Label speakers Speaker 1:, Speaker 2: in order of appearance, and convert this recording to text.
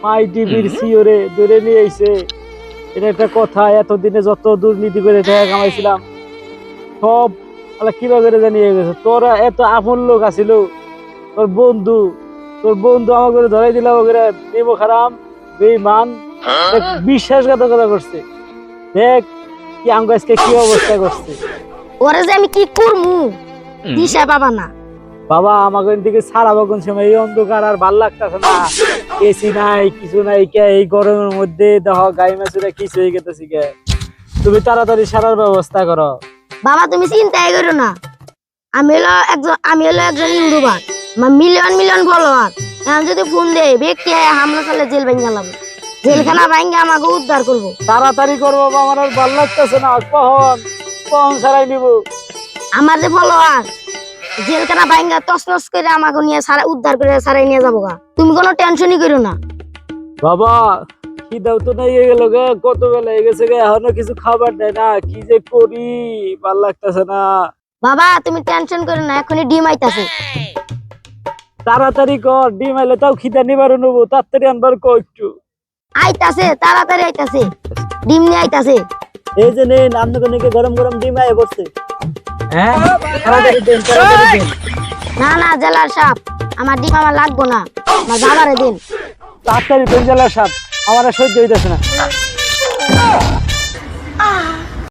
Speaker 1: মাইটিভির সিওরে ধরে নিয়ে আইছে। এটা একটা কথা, এতদিনে যত দুর্নীতি করে টাকা কামাইছিলাম সব কিভাবে করে জানিয়ে গেছে। তোরা এত আপন লোক আছিল, তোর বন্ধু আমাকে ধরাই দিলাম, ওকে নেব খারাপ বেঈমান, বিশ্বাসঘাতকতা করছে। দেখ কি আঙ্গ আজকে কি অবস্থা করছে।
Speaker 2: ওরে যে আমি কি করমু দিশা বাবা না।
Speaker 1: বাবা আমাকে দিকে ছাড়াবো কোন সময়, এই অন্ধকার আর ভাল লাগতেছে না, এসি নাই কিছু নাই, কে এই গরমের মধ্যে দেখো গাই মাছুরা কিছু হয়ে গেতেছি কে। তুমি তাড়াতাড়ি সারার ব্যবস্থা করো।
Speaker 2: বাবা তুমি চিন্তাই করো না, আমি হলো একজন ইউটিউবার, আমার মিলিয়ন মিলিয়ন ফলোয়ার। এখন যদি ফোন দেয় ব্যক্তি হামলা চলে জেল ভেঙে গেলাম, জেলখানা ভেঙে আমাকে উদ্ধার করবো।
Speaker 1: তাড়াতাড়ি করবো বাবা, আমার আর ভাল লাগতেছে না। কখন কখন সারাই নিব?
Speaker 2: আমার যে ফলোয়ার জেলখানা ভেঙে তছনছ করে আমাকে নিয়ে উদ্ধার করে সারাই নিয়ে যাবো গা, তুমি কোনো টেনশনই করো না।
Speaker 1: বাবা খিদাও তো নাই গেল গে, কত বেলা হয়ে গেছে গে, এখনো কিছু খাবার দেয় না, কি যে করি ভাল লাগতেছে না।
Speaker 2: বাবা তুমি টেনশন করো না, এখনই ডিম আইতাছে।
Speaker 1: তাড়াতাড়ি কর, ডিম আইলে তাও খিদা নিবারও নেবো, তাড়াতাড়ি আনবার কো একটু।
Speaker 2: আইতাছে তাড়াতাড়ি আইতাছে, ডিম নিয়ে আইতাছে।
Speaker 1: এই যে নেন, আপনাদের নাকি গরম গরম ডিম আয়ে পড়ছে। হ্যাঁ তাড়াতাড়ি দেন, তাড়াতাড়ি দেন।
Speaker 2: না না জেলার সাপ, আমার ডিম আমার লাগবো না, আমার বাবারে দিন।
Speaker 1: তাড়াতাড়ি দেন জেলার সাপ, আমার আর সহ্য হইতেছে না।